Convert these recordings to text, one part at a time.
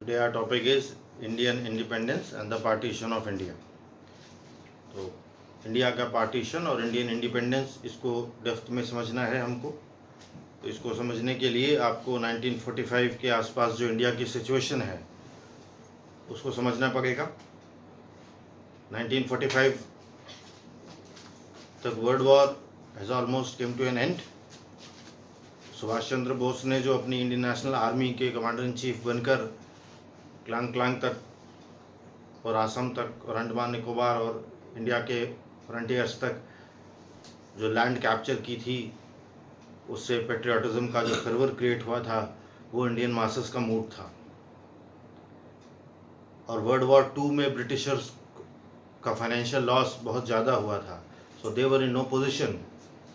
Today our topic is Indian independence and the partition of India. तो India का partition और Indian independence, इसको depth में समझना है हमको। तो इसको समझने के लिए आपको 1945 के आसपास जो इंडिया की सिचुएशन है उसको समझना पड़ेगा। 1945 तक world war has almost came to an end. Subhash Chandra Bose ने जो अपनी इंडियन नेशनल आर्मी के कमांडर इन चीफ बनकर क्लांग तक और आसम तक और अंडमान निकोबार और इंडिया के फ्रंटियर्स तक जो लैंड कैप्चर की थी, उससे पेट्रियाटिज्म का जो फर्वर क्रिएट हुआ था वो इंडियन मासेस का मूड था। और वर्ल्ड वॉर 2 में ब्रिटिशर्स का फाइनेंशियल लॉस बहुत ज़्यादा हुआ था, so they were in no position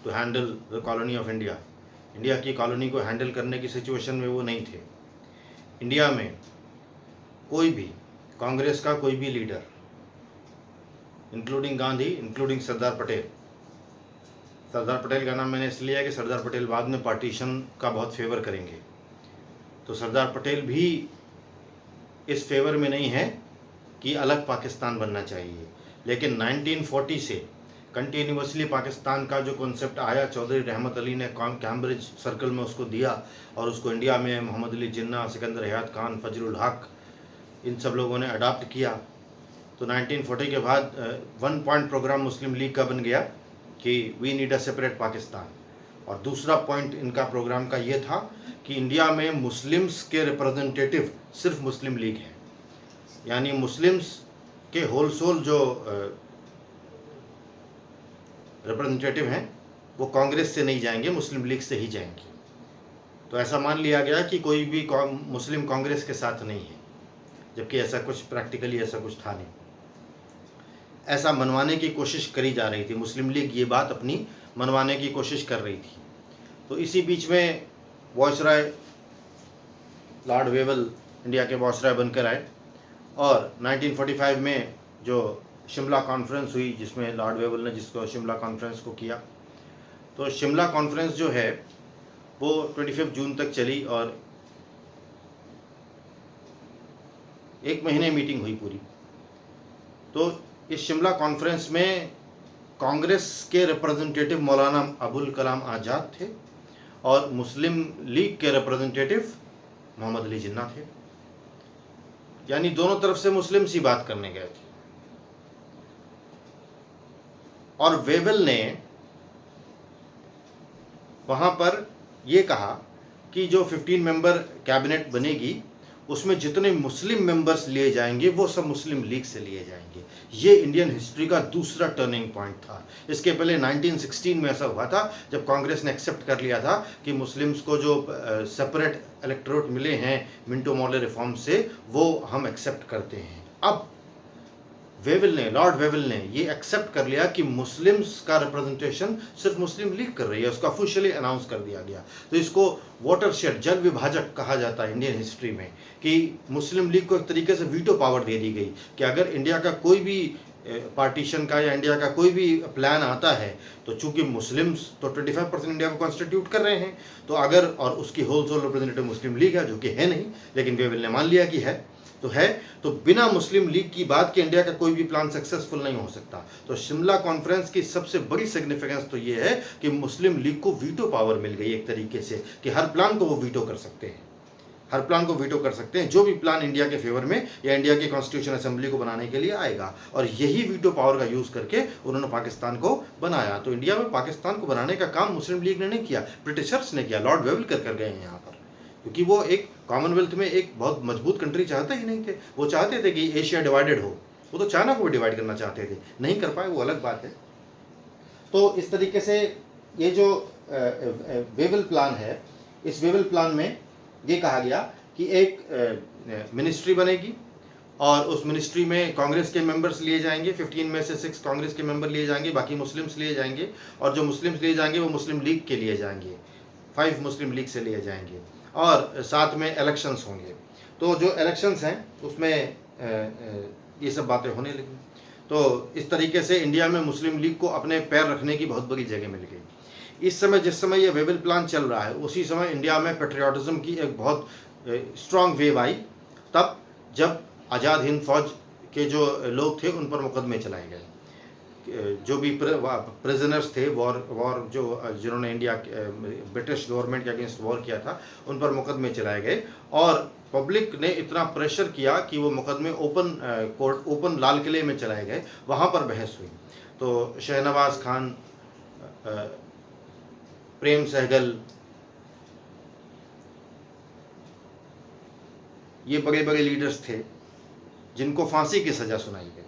to handle the colony of India. India की कॉलोनी को हैंडल करने की सिचुएशन में वो नहीं थे। इंडिया में कोई भी कांग्रेस का कोई भी leader, including Gandhi, including Sardar Patel का नाम मैंने इसलिए लिया कि सरदार पटेल बाद में पार्टीशन का बहुत फेवर करेंगे। तो सरदार पटेल भी इस फेवर में नहीं है कि अलग पाकिस्तान बनना चाहिए, लेकिन 1940 से कंटिन्यूसली पाकिस्तान का जो कॉन्सेप्ट आया, चौधरी रहमत अली ने कैम्ब्रिज सर्कल में उसको दिया और उसको इंडिया में मोहम्मद अली जिन्ना, सिकंदर हयात खान, फजरुल हक, इन सब लोगों ने अडॉप्ट किया। तो 1940 के बाद 1 पॉइंट प्रोग्राम मुस्लिम लीग का बन गया कि we need a separate Pakistan, और दूसरा पॉइंट इनका प्रोग्राम का ये था कि इंडिया में मुस्लिम्स के रिप्रेजेंटेटिव सिर्फ मुस्लिम लीग है, यानी मुस्लिम्स के होलसोल जो रिप्रेजेंटेटिव हैं वो कांग्रेस से नहीं जाएंगे, मुस्लिम लीग से ही जाएंगे। तो ऐसा मान लिया गया कि कोई भी मुस्लिम कांग्रेस के साथ नहीं है, जबकि ऐसा कुछ प्रैक्टिकली ऐसा कुछ था नहीं। ऐसा मनवाने की कोशिश करी जा रही थी, मुस्लिम लीग ये बात अपनी मनवाने की कोशिश कर रही थी। तो इसी बीच में वायसराय लॉर्ड वेवल इंडिया के वायसराय बनकर आए, और 1945 में जो शिमला कॉन्फ्रेंस हुई, जिसमें लॉर्ड वेवल ने जिसको शिमला कॉन्फ्रेंस को किया, तो शिमला कॉन्फ्रेंस जो है वो 25 जून तक चली और 1 महीने मीटिंग हुई पूरी। तो इस शिमला कॉन्फ्रेंस में कांग्रेस के रिप्रेजेंटेटिव मौलाना अबुल कलाम आज़ाद थे और मुस्लिम लीग के रिप्रेजेंटेटिव मोहम्मद अली जिन्ना थे, यानी दोनों तरफ से मुस्लिम सी बात करने गए थे। और वेवल ने वहाँ पर ये कहा कि जो 15 मेंबर कैबिनेट बनेगी उसमें जितने मुस्लिम मेंबर्स लिए जाएंगे वो सब मुस्लिम लीग से लिए जाएंगे। ये इंडियन हिस्ट्री का दूसरा टर्निंग पॉइंट था। इसके पहले 1916 में ऐसा हुआ था, जब कांग्रेस ने एक्सेप्ट कर लिया था कि मुस्लिम्स को जो सेपरेट इलेक्टोरेट मिले हैं मिंटो मॉर्ले रिफॉर्म से, वो हम एक्सेप्ट करते हैं। अब लॉर्ड वेवल ने ये एक्सेप्ट कर लिया कि मुस्लिम्स का रिप्रेजेंटेशन सिर्फ मुस्लिम लीग कर रही है, उसका ऑफिशियली अनाउंस कर दिया गया। तो इसको वाटरशेड, जल विभाजक कहा जाता है इंडियन हिस्ट्री में, कि मुस्लिम लीग को एक तरीके से वीटो पावर दे दी गई कि अगर इंडिया का कोई भी पार्टीशन का या इंडिया का कोई भी प्लान आता है, तो चूंकि मुस्लिम्स तो 25% इंडिया को कॉन्स्टिट्यूट कर रहे हैं, तो अगर, और उसकी होलसेल रिप्रेजेंटेटिव मुस्लिम लीग है, जो कि है नहीं, लेकिन वेवल ने मान लिया कि है, तो बिना मुस्लिम लीग की बात के इंडिया का कोई भी प्लान सक्सेसफुल नहीं हो सकता। तो शिमला कॉन्फ्रेंस की सबसे बड़ी सिग्निफिकेंस तो ये है कि मुस्लिम लीग को वीटो पावर मिल गई एक तरीके से, कि हर प्लान को वो वीटो कर सकते हैं, हर प्लान को वीटो कर सकते हैं, जो भी प्लान इंडिया के फेवर में या इंडिया की कॉन्स्टिट्यूशन असेंबली को बनाने के लिए आएगा। और यही वीटो पावर का यूज करके उन्होंने पाकिस्तान को बनाया। तो इंडिया में पाकिस्तान को बनाने का काम मुस्लिम लीग ने नहीं किया, ब्रिटिशर्स ने किया, लॉर्ड वेवल कर गए हैं यहाँ पर, क्योंकि वो एक कॉमनवेल्थ में एक बहुत मजबूत कंट्री चाहते ही नहीं थे। वो चाहते थे कि एशिया डिवाइडेड हो, वो तो चाइना को भी डिवाइड करना चाहते थे, नहीं कर पाए, वो अलग बात है। तो इस तरीके से ये जो वेवल प्लान है, इस वेवल प्लान में ये कहा गया कि एक मिनिस्ट्री बनेगी और उस मिनिस्ट्री में कांग्रेस के मेंबर्स लिए जाएंगे, 15 में से 6 कांग्रेस के मेंबर लिए जाएंगे, बाकी मुस्लिम्स लिए जाएंगे, और जो मुस्लिम्स लिए जाएंगे वो मुस्लिम लीग के लिए जाएंगे, 5 मुस्लिम लीग से लिए जाएंगे, और साथ में इलेक्शंस होंगे। तो जो इलेक्शंस हैं उसमें ये सब बातें होने लगी। तो इस तरीके से इंडिया में मुस्लिम लीग को अपने पैर रखने की बहुत बड़ी जगह मिल गई। इस समय जिस समय ये वेवल प्लान चल रहा है, उसी समय इंडिया में पेट्रियाटिज्म की एक बहुत स्ट्रॉन्ग वेव आई। तब जब आज़ाद हिंद फौज के जो लोग थे उन पर मुकदमे चलाए गए, जो भी प्रिजनर्स थे वॉर जो जिन्होंने इंडिया ब्रिटिश गवर्नमेंट के अगेंस्ट वॉर किया था उन पर मुकदमे चलाए गए, और पब्लिक ने इतना प्रेशर किया कि वो मुकदमे ओपन कोर्ट, ओपन लाल किले में चलाए गए, वहाँ पर बहस हुई। तो शहनवाज खान, प्रेम सहगल, ये बड़े बड़े लीडर्स थे जिनको फांसी की सज़ा सुनाई गई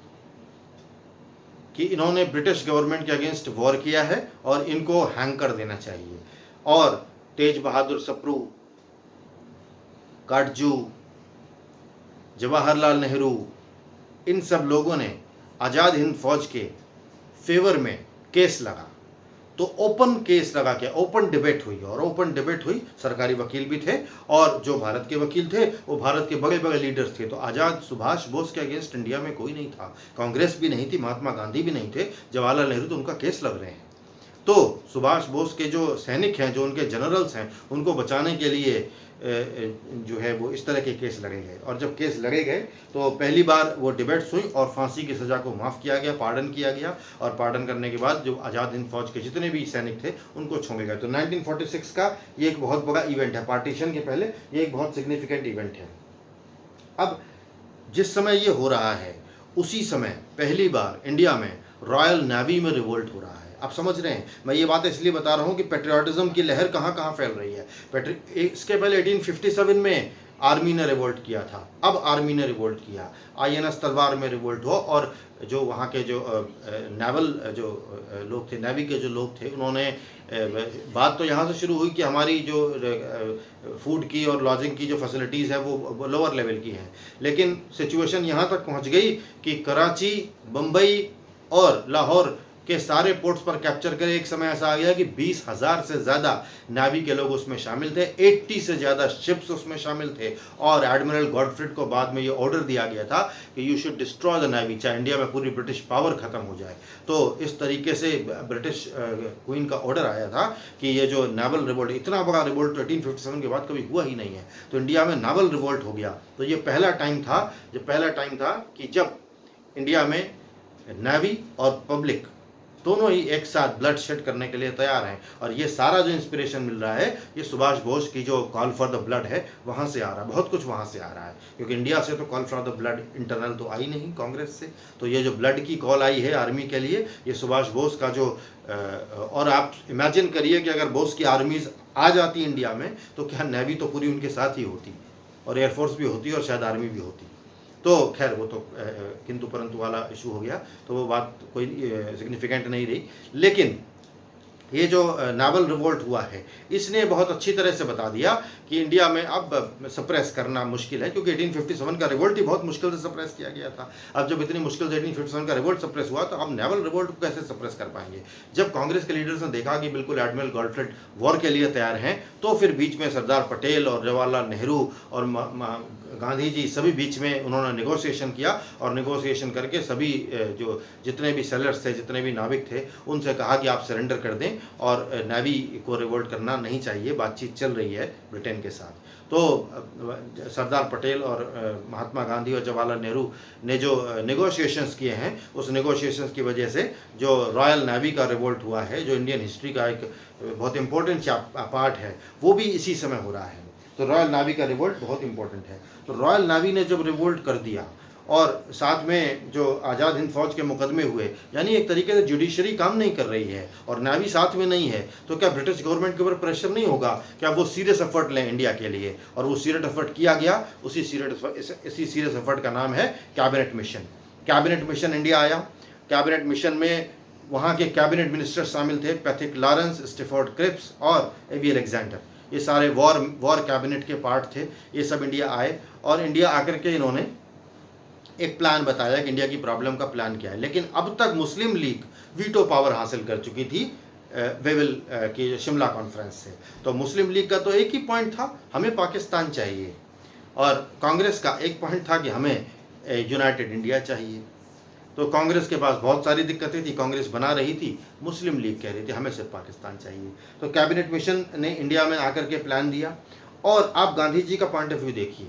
कि इन्होंने ब्रिटिश गवर्नमेंट के अगेंस्ट वॉर किया है और इनको हैंग कर देना चाहिए। और तेज बहादुर सप्रू, काटजू, जवाहरलाल नेहरू, इन सब लोगों ने आज़ाद हिंद फौज के फेवर में केस लगा। तो ओपन केस लगा के ओपन डिबेट हुई, और ओपन डिबेट हुई, सरकारी वकील भी थे और जो भारत के वकील थे वो भारत के बड़े बड़े लीडर्स थे। तो आज़ाद सुभाष बोस के अगेंस्ट इंडिया में कोई नहीं था, कांग्रेस भी नहीं थी, महात्मा गांधी भी नहीं थे, जवाहरलाल नेहरू, तो उनका केस लग रहे हैं। तो सुभाष बोस के जो सैनिक हैं, जो उनके जनरल्स हैं, उनको बचाने के लिए जो है वो इस तरह के केस लड़े गए। और जब केस लड़े गए तो पहली बार वो डिबेट्स हुई और फांसी की सज़ा को माफ़ किया गया, पार्डन किया गया, और पार्डन करने के बाद जो आज़ाद हिंद फौज के जितने भी सैनिक थे उनको छोड़े गए। तो 1946 का ये एक बहुत बड़ा इवेंट है, पार्टीशन के पहले ये एक बहुत सिग्निफिकेंट इवेंट है। अब जिस समय ये हो रहा है उसी समय पहली बार इंडिया में रॉयल नेवी में रिवोल्ट हो रहा है। आप समझ रहे हैं, मैं ये बात इसलिए बता रहा हूँ कि पेट्रियाटिज्म की लहर कहाँ कहाँ फैल रही है। इसके पहले 1857 में आर्मी ने रिवोल्ट किया था, अब आर्मी ने रिवोल्ट किया, INS तलवार में रिवोल्ट हुआ, और जो वहाँ के जो नेवल जो लोग थे, नेवी के जो लोग थे, उन्होंने बात तो यहाँ से शुरू हुई कि हमारी जो फूड की और लॉजिंग की जो फैसिलिटीज़ है वो लोअर लेवल की हैं, लेकिन सिचुएशन यहाँ तक पहुँच गई कि कराची, बम्बई और लाहौर के सारे पोर्ट्स पर कैप्चर करे। एक समय ऐसा आ गया कि 20,000 से ज़्यादा नेवी के लोग उसमें शामिल थे, 80 से ज़्यादा शिप्स उसमें शामिल थे, और एडमिरल गॉडफ्रिड को बाद में ये ऑर्डर दिया गया था कि you should destroy the navy, चाहे इंडिया में पूरी ब्रिटिश पावर ख़त्म हो जाए। तो इस तरीके से ब्रिटिश क्वीन का ऑर्डर आया था कि ये जो नेवल रिवोल्ट, इतना बड़ा रिवोल्ट 1857 के बाद कभी हुआ ही नहीं है, तो इंडिया में नेवल रिवोल्ट हो गया। तो ये पहला टाइम था कि जब इंडिया में नेवी और पब्लिक दोनों ही एक साथ ब्लड शेड करने के लिए तैयार हैं। और ये सारा जो इंस्पिरेशन मिल रहा है ये सुभाष बोस की जो कॉल फॉर द ब्लड है वहाँ से आ रहा है, बहुत कुछ वहाँ से आ रहा है, क्योंकि इंडिया से तो call for the blood internal तो आई नहीं कांग्रेस से। तो ये जो ब्लड की कॉल आई है आर्मी के लिए, ये सुभाष बोस का जो और आप इमेजिन करिए कि अगर बोस की आर्मीज आ जाती इंडिया में तो क्या नेवी तो पूरी उनके साथ ही होती, और एयरफोर्स भी होती और शायद आर्मी भी होती। तो खैर वो तो किंतु परंतु वाला इशू हो गया, तो वो बात कोई सिग्निफिकेंट नहीं रही। लेकिन ये जो नेवल रिवोल्ट हुआ है इसने बहुत अच्छी तरह से बता दिया कि इंडिया में अब सप्रेस करना मुश्किल है, क्योंकि 1857 का रिवोल्ट ही बहुत मुश्किल से सप्रेस किया गया था। अब जब इतनी मुश्किल से 1857 का रिवोल्ट सप्रेस हुआ तो अब नेवल रिवोल्ट को कैसे सप्रेस कर पाएंगे। जब कांग्रेस के लीडर्स ने देखा कि बिल्कुल एडमिरल गॉडफ्रिड वॉर के लिए तैयार हैं, तो फिर बीच में सरदार पटेल और जवाहरलाल नेहरू और गांधी जी सभी बीच में उन्होंने नेगोशिएशन किया, और नेगोशिएशन करके सभी जो जितने भी सेलर्स थे, जितने भी नाविक थे, उनसे कहा कि आप सरेंडर कर दें और नेवी को रिवोल्ट करना नहीं चाहिए। बातचीत चल रही है ब्रिटेन के साथ। तो सरदार पटेल और महात्मा गांधी और जवाहरलाल नेहरू ने जो नेगोशिएशंस किए हैं, उस नेगोशिएशंस की वजह से जो रॉयल नेवी का रिवोल्ट हुआ है, जो इंडियन हिस्ट्री का एक बहुत इंपॉर्टेंट पार्ट है, वो भी इसी समय हो रहा है। तो रॉयल नेवी का रिवोल्ट बहुत इंपॉर्टेंट है। तो रॉयल नेवी ने जब रिवोल्ट कर दिया और साथ में जो आज़ाद हिंद फौज के मुकदमे हुए, यानी एक तरीके से जुडिशरी काम नहीं कर रही है और नेवी साथ में नहीं है, तो क्या ब्रिटिश गवर्नमेंट के ऊपर प्रेशर नहीं होगा, क्या वो सीरियस एफर्ट लें इंडिया के लिए। और वो सीरियस एफर्ट किया गया। इसी सीरियस एफर्ट का नाम है cabinet mission. Cabinet mission India आया। कैबिनेट मिशन में वहाँ के कैबिनेट मिनिस्टर शामिल थे, पैथिक लॉरेंस, स्टिफोर्ड क्रिप्स और एवी अलेक्जेंडर। ये सारे वॉर कैबिनेट के पार्ट थे। ये सब इंडिया आए और इंडिया आकर के इन्होंने एक प्लान बताया कि इंडिया की प्रॉब्लम का प्लान क्या है। लेकिन अब तक मुस्लिम लीग वीटो पावर हासिल कर चुकी थी वेविल की शिमला कॉन्फ्रेंस से। तो मुस्लिम लीग का तो एक ही पॉइंट था, हमें पाकिस्तान चाहिए, और कांग्रेस का एक पॉइंट था कि हमें यूनाइटेड इंडिया चाहिए। तो कांग्रेस के पास बहुत सारी दिक्कतें थी, कांग्रेस बना रही थी, मुस्लिम लीग कह रही थी हमें सिर्फ पाकिस्तान चाहिए। तो कैबिनेट मिशन ने इंडिया में आकर के प्लान दिया। और आप गांधी जी का पॉइंट ऑफ व्यू देखिए,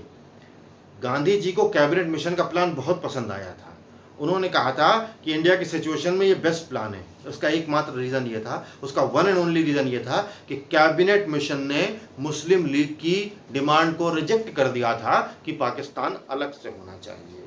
गांधी जी को कैबिनेट मिशन का प्लान बहुत पसंद आया था। उन्होंने कहा था कि इंडिया की सिचुएशन में ये बेस्ट प्लान है। उसका एकमात्र रीज़न ये था, उसका वन एंड ओनली रीज़न ये था कि कैबिनेट मिशन ने मुस्लिम लीग की डिमांड को रिजेक्ट कर दिया था कि पाकिस्तान अलग से होना चाहिए।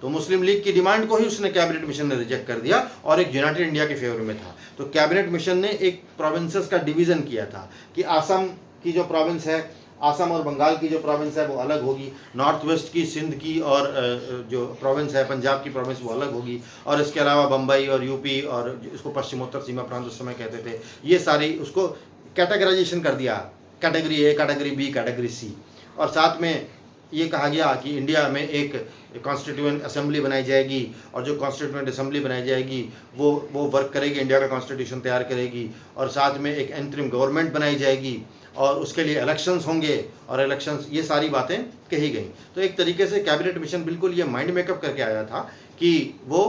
तो मुस्लिम लीग की डिमांड को ही उसने कैबिनेट मिशन ने रिजेक्ट कर दिया और एक यूनाइटेड इंडिया के फेवर में था। तो कैबिनेट मिशन ने एक प्रोविंसेस का डिवीज़न किया था कि आसाम की जो प्रोविंस है, आसाम और बंगाल की जो प्रोविंस है वो अलग होगी, नॉर्थ वेस्ट की सिंध की और जो प्रोविंस है पंजाब की प्रोविंस वो अलग होगी, और इसके अलावा बम्बई और यूपी और इसको पश्चिमोत्तर सीमा प्रांत उस समय कहते थे, ये सारी उसको कैटेगराइजेशन कर दिया, category A, category B, category C. और साथ में ये कहा गया कि इंडिया में एक कॉन्स्टिट्यूएंट असेंबली बनाई जाएगी और जो कॉन्स्टिट्यूएंट असेंबली बनाई जाएगी वो वर्क करेगी, इंडिया का कॉन्स्टिट्यूशन तैयार करेगी, और साथ में एक एंटरिम गवर्नमेंट बनाई जाएगी और उसके लिए इलेक्शंस होंगे और इलेक्शंस, ये सारी बातें कही गई। तो एक तरीके से कैबिनेट मिशन बिल्कुल ये माइंड मेकअप करके आया था कि वो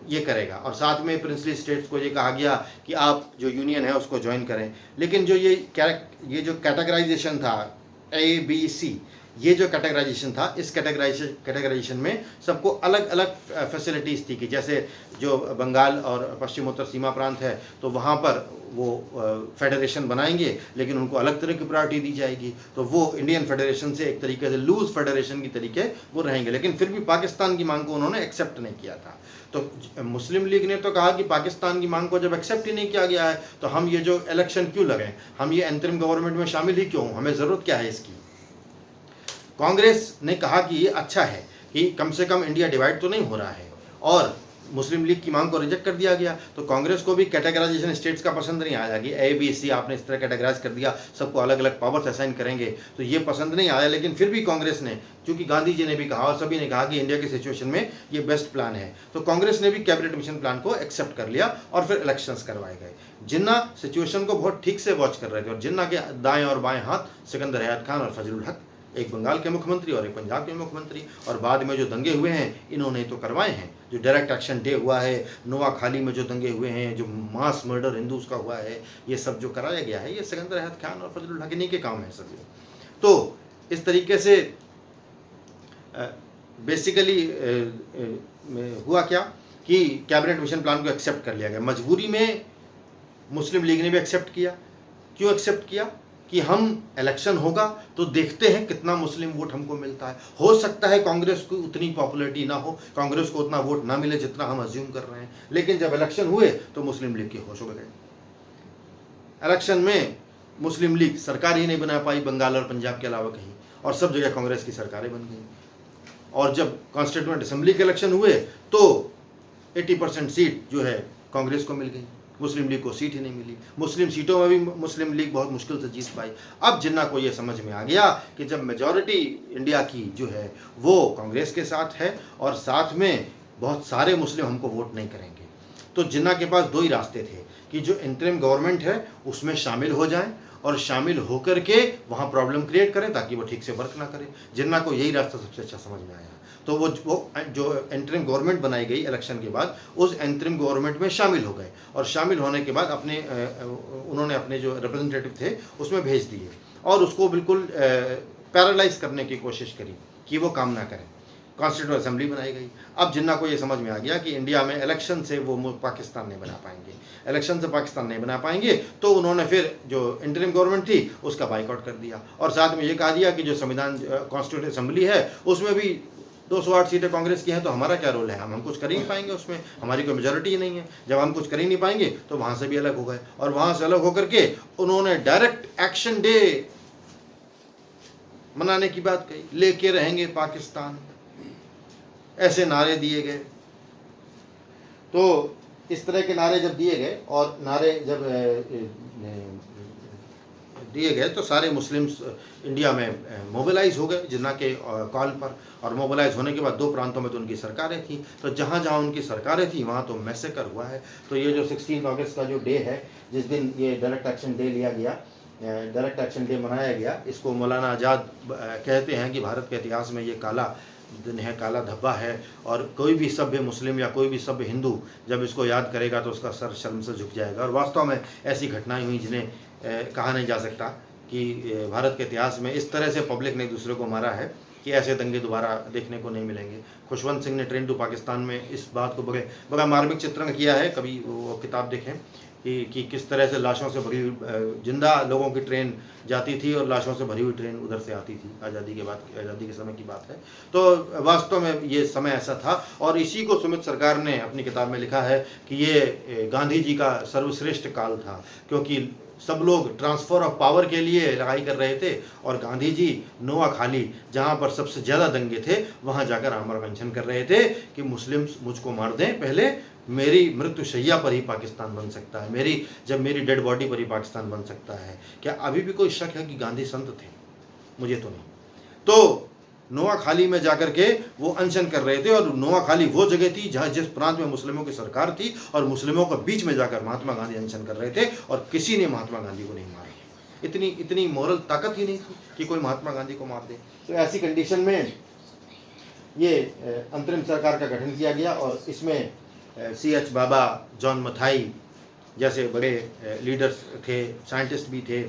ये करेगा, और साथ में प्रिंसली स्टेट्स को ये कहा गया कि आप जो यूनियन है उसको ज्वाइन करें। लेकिन जो ये जो कैटेगराइजेशन था ABC, ये जो कैटेगराइजेशन था, इस कैटेगराइजेशन में सबको अलग अलग फैसिलिटीज़ थी कि जैसे जो बंगाल और पश्चिमोत्तर सीमा प्रांत है तो वहाँ पर वो फेडरेशन बनाएंगे लेकिन उनको अलग तरह की प्रायोरिटी दी जाएगी, तो वो इंडियन फेडरेशन से एक तरीके से लूज फेडरेशन की तरीके वो रहेंगे। लेकिन फिर भी पाकिस्तान की मांग को उन्होंने एक्सेप्ट नहीं किया था। तो मुस्लिम लीग ने तो कहा कि पाकिस्तान की मांग को जब एक्सेप्ट ही नहीं किया गया है तो हम ये जो इलेक्शन क्यों लगाएं, हम ये अंतरिम गवर्नमेंट में शामिल ही क्यों, हमें ज़रूरत क्या है इसकी। कांग्रेस ने कहा कि ये अच्छा है कि कम से कम इंडिया डिवाइड तो नहीं हो रहा है, और मुस्लिम लीग की मांग को रिजेक्ट कर दिया गया। तो कांग्रेस को भी कैटेगराइजेशन स्टेट्स का पसंद नहीं आया कि ABC आपने इस तरह कैटेगराइज कर दिया, सबको अलग अलग पावर्स असाइन करेंगे, तो ये पसंद नहीं आया। लेकिन फिर भी कांग्रेस ने, क्योंकि गांधी जी ने भी कहा और सभी ने कहा कि इंडिया की सिचुएशन में ये बेस्ट प्लान है, तो कांग्रेस ने भी कैबिनेट मिशन प्लान को एक्सेप्ट कर लिया और फिर इलेक्शंस करवाए गए। जिन्ना सिचुएशन को बहुत ठीक से वॉच कर रहे थे, और जिन्ना के दाएं और बाएं हाथ सिकंदर हयात खान और फजलुल हक, एक बंगाल के मुख्यमंत्री और एक पंजाब के मुख्यमंत्री, और बाद में जो दंगे हुए हैं इन्होंने तो करवाए हैं। जो डायरेक्ट एक्शन डे हुआ है, नोआखाली में जो दंगे हुए हैं, जो मास मर्डर हिंदूज का हुआ है, ये सब जो कराया गया है, ये सिकंदर हयात खान और फजलुल हक के काम है सभी। तो इस तरीके से बेसिकली हुआ क्या कि कैबिनेट मिशन प्लान को एक्सेप्ट कर लिया गया। मजबूरी में मुस्लिम लीग ने भी एक्सेप्ट किया। क्यों एक्सेप्ट किया कि हम इलेक्शन होगा तो देखते हैं कितना मुस्लिम वोट हमको मिलता है। हो सकता है कांग्रेस को उतनी पॉपुलैरिटी ना हो, कांग्रेस को उतना वोट ना मिले जितना हम अज्यूम कर रहे हैं, लेकिन जब इलेक्शन हुए तो मुस्लिम लीग के होश उड़ गए। इलेक्शन में मुस्लिम लीग सरकार ही नहीं बना पाई बंगाल और पंजाब के अलावा कहीं, और सब जगह कांग्रेस की सरकारें बन गई। और जब कॉन्स्टिट्यूएंट असेंबली के इलेक्शन हुए तो 80% सीट जो है कांग्रेस को मिल गई, मुस्लिम लीग को सीट ही नहीं मिली। मुस्लिम सीटों में भी मुस्लिम लीग बहुत मुश्किल से जीत पाई। अब जिन्ना को ये समझ में आ गया कि जब मेजॉरिटी इंडिया की जो है वो कांग्रेस के साथ है और साथ में बहुत सारे मुस्लिम हमको वोट नहीं करेंगे, तो जिन्ना के पास दो ही रास्ते थे कि जो इंटरिम गवर्नमेंट है उसमें शामिल हो जाएं और शामिल होकर के वहाँ प्रॉब्लम क्रिएट करें ताकि वो ठीक से वर्क ना करे। जिन्ना को यही रास्ता सबसे अच्छा समझ में आया। तो वो जो एंटरिम गवर्नमेंट बनाई गई इलेक्शन के बाद, उस एंटरिम गवर्नमेंट में शामिल हो गए, और शामिल होने के बाद उन्होंने अपने जो रिप्रेजेंटेटिव थे उसमें भेज दिए और उसको बिल्कुल पैरालाइज करने की कोशिश करी कि वो काम ना करें। कॉन्स्टिट्यूएंट असेंबली बनाई गई। अब जिन्ना को ये समझ में आ गया कि इंडिया में इलेक्शन से वो पाकिस्तान नहीं बना पाएंगे, इलेक्शन से पाकिस्तान नहीं बना पाएंगे, तो उन्होंने फिर जो इंटरिम गवर्नमेंट थी उसका बाइकआउट कर दिया, और साथ में ये कहा दिया कि जो संविधान कॉन्स्टिट्यूएंट असेंबली है उसमें भी 208 सीटें कांग्रेस की हैं, तो हमारा क्या रोल है, हम कुछ कर ही नहीं पाएंगे, उसमें हमारी कोई मेजोरिटी ही नहीं है। जब हम कुछ कर ही नहीं पाएंगे तो वहाँ से भी अलग हो गए, और वहाँ से अलग होकर के उन्होंने डायरेक्ट एक्शन डे मनाने की बात कही, लेके रहेंगे पाकिस्तान, ऐसे नारे दिए गए। तो इस तरह के नारे जब दिए गए, और नारे जब दिए गए तो सारे मुस्लिम्स इंडिया में मोबिलाइज हो गए जिन्ना के कॉल पर, और मोबिलाइज होने के बाद दो प्रांतों में तो उनकी सरकारें थी, तो जहाँ जहाँ उनकी सरकारें थी वहाँ तो मैसेकर हुआ है। तो ये जो 16 अगस्त का जो डे है, जिस दिन ये डायरेक्ट एक्शन डे लिया गया, डायरेक्ट एक्शन डे मनाया गया, इसको मौलाना आज़ाद कहते हैं कि भारत के इतिहास में ये काला दिन है, काला धब्बा है, और कोई भी सभ्य मुस्लिम या कोई भी सभ्य हिंदू जब इसको याद करेगा तो उसका सर शर्म से झुक जाएगा। और वास्तव में ऐसी घटनाएं हुई जिन्हें कहा नहीं जा सकता कि भारत के इतिहास में इस तरह से पब्लिक ने एक दूसरे को मारा है कि ऐसे दंगे दोबारा देखने को नहीं मिलेंगे। खुशवंत सिंह ने ट्रेन टू पाकिस्तान में इस बात को बड़ा मार्मिक चित्रण किया है, कभी वो किताब देखें कि किस तरह से लाशों से भरी जिंदा लोगों की ट्रेन जाती थी और लाशों से भरी हुई ट्रेन उधर से आती थी। आज़ादी के समय की बात है। तो वास्तव में ये समय ऐसा था और इसी को सुमित सरकार ने अपनी किताब में लिखा है कि ये गांधी जी का सर्वश्रेष्ठ काल था, क्योंकि सब लोग ट्रांसफ़र ऑफ पावर के लिए लड़ाई कर रहे थे और गांधी जी नोआखाली, जहाँ पर सबसे ज़्यादा दंगे थे, वहाँ जाकर आमर अनशन कर रहे थे कि मुस्लिम्स मुझको मार दें, पहले मेरी मृत्यु शैया पर ही पाकिस्तान बन सकता है, जब मेरी डेड बॉडी पर ही पाकिस्तान बन सकता है। क्या अभी भी कोई शक है कि गांधी संत थे? मुझे तो नहीं। तो नोआखाली में जाकर के वो अनशन कर रहे थे और नोआखाली वो जगह थी जहाँ जिस प्रांत में मुस्लिमों की सरकार थी और मुस्लिमों के बीच में जाकर महात्मा गांधी अनशन कर रहे थे और किसी ने महात्मा गांधी को नहीं मारा। इतनी मोरल ताकत ही नहीं थी कि कोई महात्मा गांधी को मार दे। तो ऐसी कंडीशन में ये अंतरिम सरकार का गठन किया गया और इसमें CH बाबा, जॉन मथाई जैसे बड़े लीडर्स थे, साइंटिस्ट भी थे,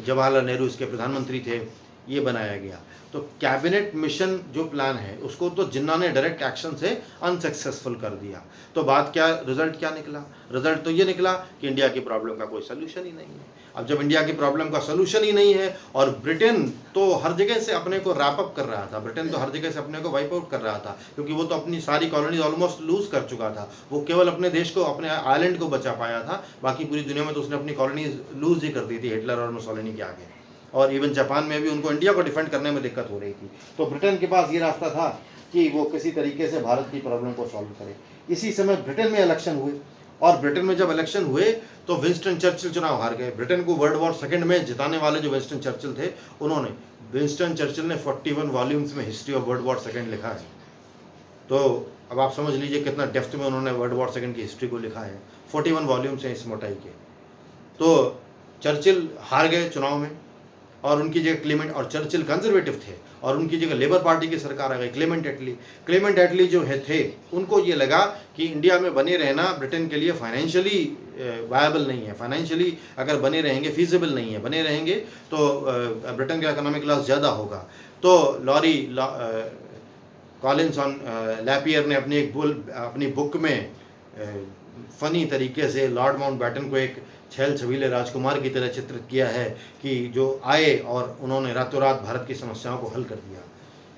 जवाहरलाल नेहरू इसके प्रधानमंत्री थे, ये बनाया गया। तो कैबिनेट मिशन जो प्लान है उसको तो जिन्ना ने डायरेक्ट एक्शन से अनसक्सेसफुल कर दिया। तो बात क्या, रिजल्ट क्या निकला? रिजल्ट तो ये निकला कि इंडिया की प्रॉब्लम का कोई सलूशन ही नहीं है। अब जब इंडिया की प्रॉब्लम का सलूशन ही नहीं है और ब्रिटेन तो हर जगह से अपने को रैप अप कर रहा था, ब्रिटेन तो हर जगह से अपने को वाइप आउट कर रहा था, क्योंकि वो तो अपनी सारी कॉलोनीज ऑलमोस्ट लूज कर चुका था। वो केवल अपने देश को, अपने आइलैंड को बचा पाया था, बाकी पूरी दुनिया में तो उसने अपनी कॉलोनीज लूज ही कर दी थी हिटलर और मुसोलिनी के आगे। और इवन जापान में भी उनको इंडिया को डिफेंड करने में दिक्कत हो रही थी। तो ब्रिटेन के पास ये रास्ता था कि वो किसी तरीके से भारत की प्रॉब्लम को सॉल्व करे। इसी समय ब्रिटेन में इलेक्शन हुए और ब्रिटेन में जब इलेक्शन हुए तो विंस्टन चर्चिल चुनाव हार गए। ब्रिटेन को वर्ल्ड वॉर सेकेंड में जिताने वाले जो विंस्टन चर्चिल थे, विंस्टन चर्चिल ने 41 वॉल्यूम्स में history of world war second लिखा है। तो अब आप समझ लीजिए कितना डेप्थ में उन्होंने वर्ल्ड वॉर सेकेंड की हिस्ट्री को लिखा है। 41 वॉल्यूम्स हैं इस मोटाई के। तो चर्चिल हार गए चुनाव में और उनकी जगह क्लेमेंट, और चर्चिल कंजर्वेटिव थे और उनकी जगह लेबर पार्टी की सरकार आ गई, क्लेमेंट एटली जो है थे, उनको ये लगा कि इंडिया में बने रहना ब्रिटेन के लिए फाइनेंशियली वायबल नहीं है, फाइनेंशियली अगर बने रहेंगे फीजिबल नहीं है, बने रहेंगे तो ब्रिटेन का इकोनॉमिक लॉस ज़्यादा होगा। तो लॉरी कॉलिंस ऑन लैपियर ने अपनी बुक में फ़नी तरीके से लॉर्ड माउंटबैटन को एक छेल छबीले राजकुमार की तरह चित्रित किया है कि जो आए और उन्होंने रातों रात भारत की समस्याओं को हल कर दिया।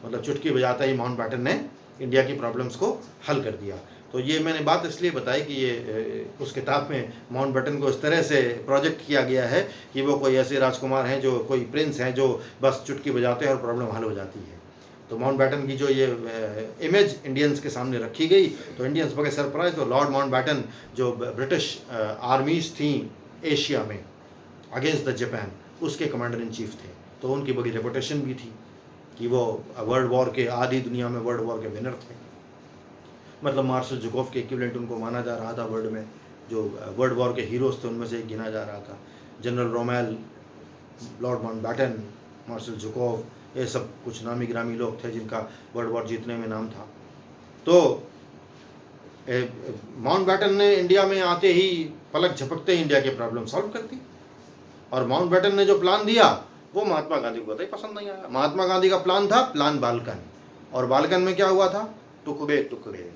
मतलब चुटकी बजाता ही माउंटबैटन ने इंडिया की प्रॉब्लम्स को हल कर दिया। तो ये मैंने बात इसलिए बताई कि ये उस किताब में माउंटबैटन को इस तरह से प्रोजेक्ट किया गया है कि वो कोई ऐसे राजकुमार हैं, जो कोई प्रिंस हैं जो बस चुटकी बजाते हैं और प्रॉब्लम हल हो जाती है। तो माउंटबैटन की जो ये इमेज इंडियंस के सामने रखी गई तो इंडियंस बड़े सरप्राइज। तो लॉर्ड माउंटबैटन जो ब्रिटिश आर्मीज थी एशिया में अगेंस्ट द जापान, उसके कमांडर इन चीफ थे। तो उनकी बड़ी रेपुटेशन भी थी कि वो वर्ल्ड वॉर के आधी दुनिया में वर्ल्ड वॉर के विनर थे। मतलब मार्शल जुकोव के इक्विवेलेंट उनको माना जा रहा था वर्ल्ड में, जो वर्ल्ड वॉर के हीरोज़ थे उनमें से एक गिना जा रहा था। General Rommel, Lord Mountbatten, Marshal Zhukov, ये सब कुछ नामी गिरामी लोग थे जिनका वर्ल्ड वॉर जीतने में नाम था। तो माउंटबैटन ने इंडिया में आते ही पलक झपकते ही इंडिया की प्रॉब्लम सॉल्व कर दी। और माउंटबैटन ने जो प्लान दिया वो महात्मा गांधी को बताइए पसंद नहीं आया। महात्मा गांधी का प्लान था प्लान बाल्कन, और बाल्कन में क्या हुआ था? टुकड़े टुकड़े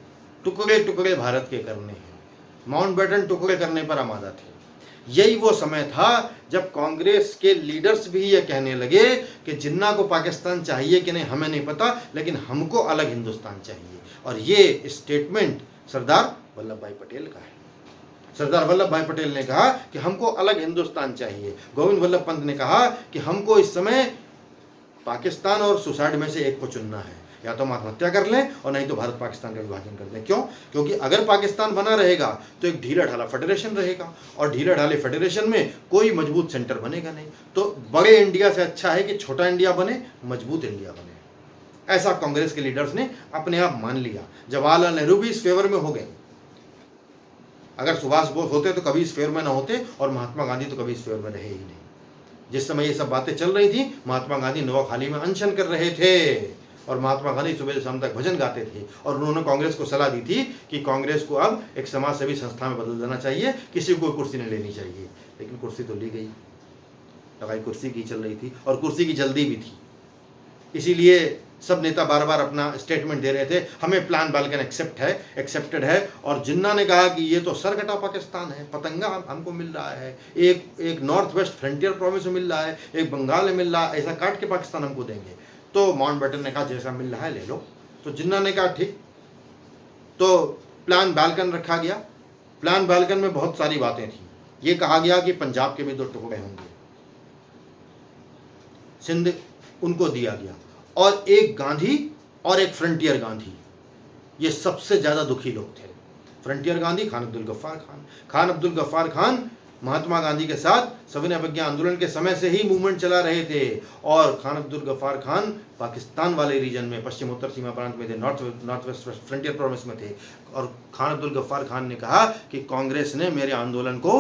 टुकड़े टुकड़े भारत के करने हैं। माउंटबैटन टुकड़े करने पर आमादा थे। यही वो समय था जब कांग्रेस के लीडर्स भी ये कहने लगे कि जिन्ना को पाकिस्तान चाहिए कि नहीं हमें नहीं पता, लेकिन हमको अलग हिंदुस्तान चाहिए। और ये स्टेटमेंट सरदार वल्लभ भाई पटेल का है। सरदार वल्लभ भाई पटेल ने कहा कि हमको अलग हिंदुस्तान चाहिए। गोविंद वल्लभ पंत ने कहा कि हमको इस समय पाकिस्तान और सुसाइड में से एक को चुनना है, या तो हम आत्महत्या कर लें और नहीं तो भारत पाकिस्तान का विभाजन कर दें। क्यों? क्योंकि अगर पाकिस्तान बना रहेगा तो एक ढीला ढाला फेडरेशन रहेगा, और ढीला ढाले फेडरेशन में कोई मजबूत सेंटर बनेगा नहीं। तो बड़े इंडिया से अच्छा है कि छोटा इंडिया बने, मजबूत इंडिया बने। ऐसा कांग्रेस के लीडर्स ने अपने आप मान लिया। जवाहरलाल नेहरू भी इस फेवर में हो गए। अगर सुभाष बोस होते तो कभी इस फेवर में ना होते, और महात्मा गांधी तो कभी इस फेवर में रहे ही नहीं। जिस समय ये सब बातें चल रही थी, महात्मा गांधी नोआखाली में अनशन कर रहे थे, और महात्मा गांधी सुबह से शाम तक भजन गाते थे। और उन्होंने कांग्रेस को सलाह दी थी कि कांग्रेस को अब एक समाज सेवी संस्था में बदल देना चाहिए, किसी को कोई कुर्सी नहीं लेनी चाहिए। लेकिन कुर्सी तो ली गई। लगाई कुर्सी की चल रही थी और कुर्सी की जल्दी भी थी। इसीलिए सब नेता बार बार अपना स्टेटमेंट दे रहे थे, हमें प्लान बाल्कन एक्सेप्टेड है। और जिन्ना ने कहा कि ये तो सरकटा पाकिस्तान है, पतंगा हमको मिल रहा है, एक नॉर्थ वेस्ट फ्रंटियर प्रोविंस में मिल रहा है, एक बंगाल में मिल रहा है, ऐसा काट के पाकिस्तान हमको देंगे। तो माउंटबेटन ने कहा जैसा मिल रहा है ले लो। तो जिन्ना ने कहा ठीक। तो प्लान बाल्कन रखा गया। प्लान बाल्कन में बहुत सारी बातें थी। ये कहा गया कि पंजाब के भी 2 टुकड़े होंगे, सिंध उनको दिया गया, और एक गांधी और एक फ्रंटियर गांधी, ये सबसे ज्यादा दुखी लोग थे। फ्रंटियर गांधी खान अब्दुल गफ्फार खान। खान अब्दुल गफ्फार खान महात्मा गांधी के साथ सविनय अवज्ञा आंदोलन के समय से ही मूवमेंट चला रहे थे, और खान अब्दुल गफ्फार खान पाकिस्तान वाले रीजन में, पश्चिम उत्तर सीमा प्रांत में थे, नॉर्थ वेस्ट फ्रंटियर प्रोविंस में थे। और खान अब्दुल गफ्फार खान ने कहा कि कांग्रेस ने मेरे आंदोलन को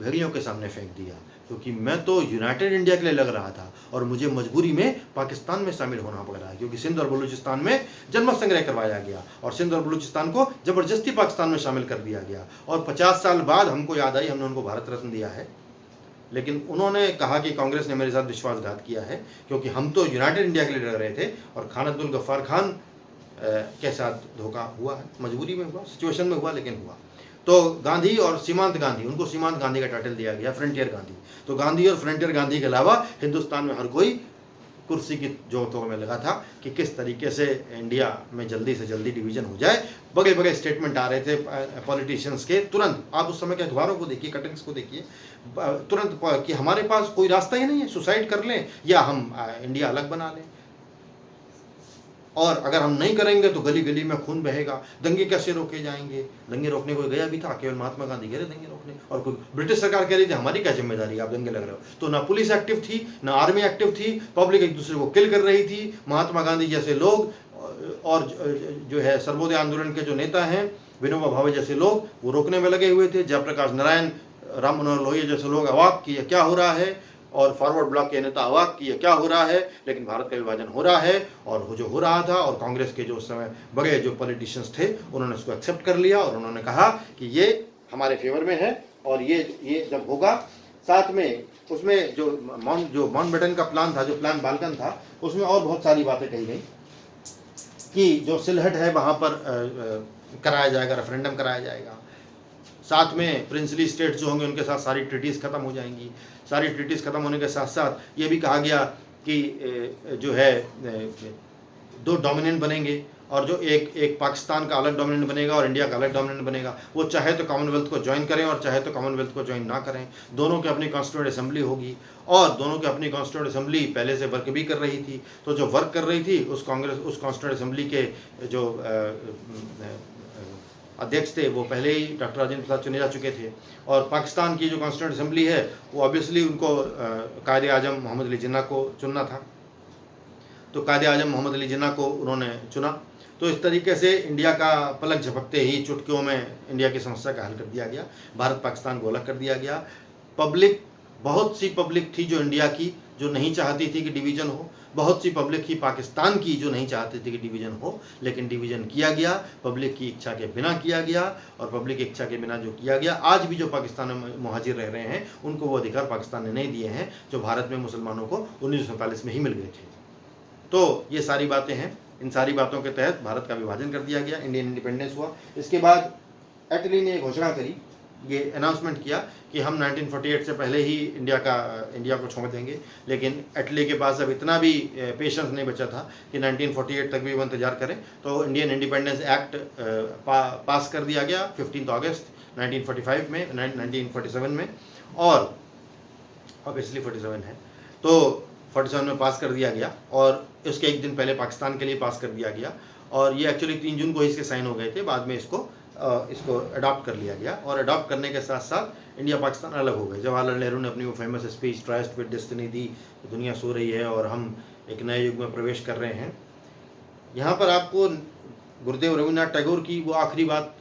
भेड़ियों के सामने फेंक दिया, क्योंकि मैं तो यूनाइटेड इंडिया के लिए लग रहा था और मुझे मजबूरी में पाकिस्तान में शामिल होना पड़ रहा है, क्योंकि सिंध और बलूचिस्तान में जनमत संग्रह करवाया गया और सिंध और बलूचिस्तान को जबरदस्ती पाकिस्तान में शामिल कर दिया गया। और 50 साल बाद हमको याद आई, हमने उनको भारत रत्न दिया है। लेकिन उन्होंने कहा कि कांग्रेस ने मेरे साथ विश्वासघात किया है, क्योंकि हम तो यूनाइटेड इंडिया के लिए लड़ रहे थे और खान अब्दुल गफ्फार खान के साथ धोखा हुआ है, मजबूरी में हुआ, सिचुएशन में हुआ, लेकिन हुआ। तो गांधी और सीमांत गांधी, उनको सीमांत गांधी का टाइटल दिया गया, फ्रंटियर गांधी। तो गांधी और फ्रंटियर गांधी के अलावा हिंदुस्तान में हर कोई कुर्सी की जोतों में लगा था कि किस तरीके से इंडिया में जल्दी से जल्दी डिवीजन हो जाए। बड़े बड़े स्टेटमेंट आ रहे थे पॉलिटिशियंस के तुरंत। आप उस समय के अखबारों को देखिए, कटिंग्स को देखिए, तुरंत कि हमारे पास कोई रास्ता ही नहीं है, सुसाइड कर लें या हम इंडिया अलग बना लें, और अगर हम नहीं करेंगे तो गली गली में खून बहेगा, दंगे कैसे रोके जाएंगे। दंगे रोकने कोई गया भी था, केवल महात्मा गांधी गए दंगे रोकने, और कोई ब्रिटिश सरकार कह रही थी हमारी क्या जिम्मेदारी, आप दंगे लग रहे हो। तो ना पुलिस एक्टिव थी, ना आर्मी एक्टिव थी, पब्लिक एक दूसरे को किल कर रही थी। महात्मा गांधी जैसे लोग और जो है सर्वोदय आंदोलन के जो नेता हैं, विनोबा भावे जैसे लोग, वो रोकने में लगे हुए थे। जयप्रकाश नारायण, राम मनोहर लोहिया जैसे लोग अवाक कि क्या हो रहा है, और फॉरवर्ड ब्लॉक के नेता अवाक कि क्या हो रहा है, लेकिन भारत का विभाजन हो रहा है। और वो जो हो रहा था, और कांग्रेस के जो उस समय बड़े जो पॉलिटिशियंस थे, उन्होंने उसको एक्सेप्ट कर लिया और उन्होंने कहा कि ये हमारे फेवर में है, और ये जब होगा, साथ में उसमें जो माउंटबेटन का प्लान था, जो प्लान बाल्कन था, उसमें और बहुत सारी बातें कही गई कि जो सिलहट है वहाँ पर कराया जाएगा, रेफरेंडम कराया जाएगा। साथ में प्रिंसली स्टेट्स जो होंगे उनके साथ सारी ट्रीटीज़ खत्म हो जाएंगी। सारी ट्रीटीज़ खत्म होने के साथ साथ ये भी कहा गया कि जो है 2 डोमिनेंट बनेंगे, और जो एक पाकिस्तान का अलग डोमिनेंट बनेगा और इंडिया का अलग डोमिनेंट बनेगा। वो चाहे तो कॉमनवेल्थ को ज्वाइन करें और चाहे तो कॉमनवेल्थ को ज्वाइन ना करें। दोनों की अपनी कॉन्स्टिट्यूएंट असेंबली होगी, और दोनों की अपनी कॉन्स्टिट्यूएंट असेंबली पहले से वर्क भी कर रही थी। तो जो वर्क कर रही थी उस कॉन्स्टिट्यूएंट असेंबली के जो अध्यक्ष थे वो पहले ही डॉक्टर राजेंद्र प्रसाद चुने जा चुके थे। और पाकिस्तान की जो कॉन्स्टिट्यूएंट असेंबली है वो ऑब्वियसली उनको कायदे आजम मोहम्मद अली जिन्ना को चुनना था, तो कायदे आजम मोहम्मद अली जिन्ना को उन्होंने चुना। तो इस तरीके से इंडिया का पलक झपकते ही चुटकियों में इंडिया की समस्या का हल कर दिया गया, भारत पाकिस्तान को अलग कर दिया गया। पब्लिक, बहुत सी पब्लिक थी जो इंडिया की, जो नहीं चाहती थी कि डिवीज़न हो। बहुत सी पब्लिक थी पाकिस्तान की जो नहीं चाहती थी कि डिवीज़न हो, लेकिन डिवीज़न किया गया, पब्लिक की इच्छा के बिना किया गया। और पब्लिक की इच्छा के बिना जो किया गया, आज भी जो पाकिस्तान में मुहाजिर रह रहे हैं उनको वो अधिकार पाकिस्तान ने नहीं दिए हैं जो भारत में मुसलमानों को 1947 में ही मिल गए थे। तो ये सारी बातें हैं। इन सारी बातों के तहत भारत का विभाजन कर दिया गया, इंडियन इंडिपेंडेंस हुआ। इसके बाद एटली ने घोषणा करी, ये अनाउंसमेंट किया कि हम 1948 से पहले ही इंडिया को छोड़ देंगे। लेकिन एटली के पास अब इतना भी पेशेंस नहीं बचा था कि 1948 तक भी वो इंतजार करें। तो इंडियन इंडिपेंडेंस एक्ट पास कर दिया गया 15 अगस्त 1947 में, और ऑब्वियसली 47 है, तो 47 में पास कर दिया गया। और इसके एक दिन पहले पाकिस्तान के लिए पास कर दिया गया, और ये एक्चुअली 3 जून को ही इसके साइन हो गए थे। बाद में इसको अडॉप्ट कर लिया गया, और अडॉप्ट करने के साथ साथ इंडिया पाकिस्तान अलग हो गए। जवाहरलाल नेहरू ने अपनी वो famous speech tryst with destiny दी, दुनिया सो रही है और हम एक नए युग में प्रवेश कर रहे हैं। यहाँ पर आपको गुरुदेव रविन्द्रनाथ टैगोर की वो आखिरी बात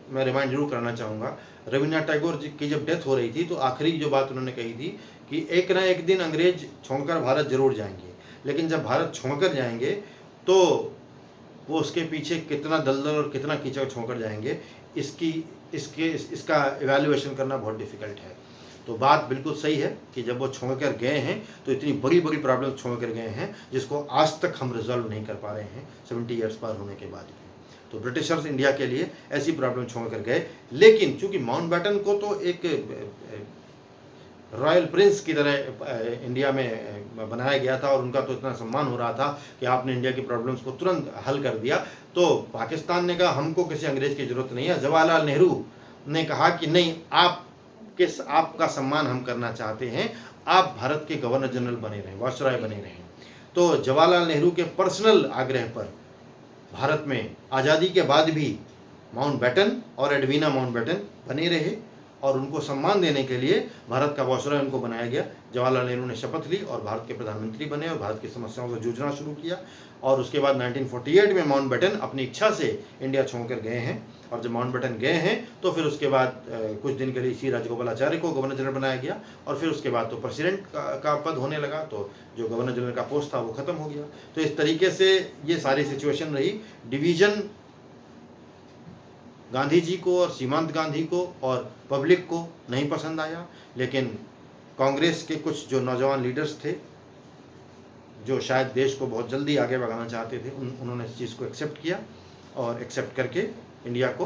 मैं रिमाइंड जरूर करना चाहूँगा। रविन्द्रनाथ टैगोर जी की जब डेथ हो रही थी तो आखिरी जो बात उन्होंने कही थी कि एक ना एक दिन अंग्रेज छोड़कर भारत जरूर जाएंगे, लेकिन जब भारत छोड़कर जाएंगे तो वो उसके पीछे कितना दलदल और कितना कीचड़ छोड़कर जाएंगे, इसका इवैल्यूएशन करना बहुत डिफ़िकल्ट है। तो बात बिल्कुल सही है कि जब वो छोड़ कर गए हैं तो इतनी बड़ी बड़ी प्रॉब्लम छोड़ कर गए हैं जिसको आज तक हम रिजॉल्व नहीं कर पा रहे हैं 70 ईयर्स पार होने के बाद भी। तो ब्रिटिशर्स इंडिया के लिए ऐसी प्रॉब्लम छोड़ कर गए, लेकिन चूंकि माउंटबेटन को तो एक रॉयल प्रिंस की तरह इंडिया में बनाया गया था और उनका तो इतना सम्मान हो रहा था कि आपने इंडिया की प्रॉब्लम्स को तुरंत हल कर दिया। तो पाकिस्तान ने कहा हमको किसी अंग्रेज की जरूरत नहीं है। जवाहरलाल नेहरू ने कहा कि नहीं, आपका सम्मान हम करना चाहते हैं, आप भारत के गवर्नर जनरल बने रहें, वायसराय बने रहें। तो जवाहरलाल नेहरू के पर्सनल आग्रह पर भारत में आज़ादी के बाद भी माउंटबेटन और एडवीना माउंटबेटन बने रहे और उनको सम्मान देने के लिए भारत का वायसराय उनको बनाया गया। जवाहरलाल नेहरू ने शपथ ली और भारत के प्रधानमंत्री बने और भारत की समस्याओं से जूझना शुरू किया। और उसके बाद 1948 में माउंटबेटन अपनी इच्छा से इंडिया छोड़कर गए हैं। और जब माउंटबेटन गए हैं तो फिर उसके बाद कुछ दिन के लिए सी राजगोपालाचारी को गवर्नर जनरल बनाया गया और फिर उसके बाद तो प्रेसिडेंट का पद होने लगा, तो जो गवर्नर जनरल का पोस्ट था वो खत्म हो गया। तो इस तरीके से ये सारी सिचुएशन रही। डिवीजन गांधी जी को और सीमांत गांधी को और पब्लिक को नहीं पसंद आया, लेकिन कांग्रेस के कुछ जो नौजवान लीडर्स थे जो शायद देश को बहुत जल्दी आगे बढ़ाना चाहते थे, उन्होंने इस चीज़ को एक्सेप्ट किया और एक्सेप्ट करके इंडिया को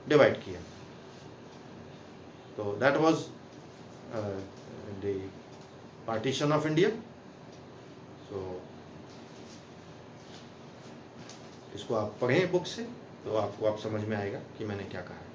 डिवाइड किया। तो that was the partition of India. So इसको आप पढ़ें बुक से तो आपको समझ में आएगा कि मैंने क्या कहा है।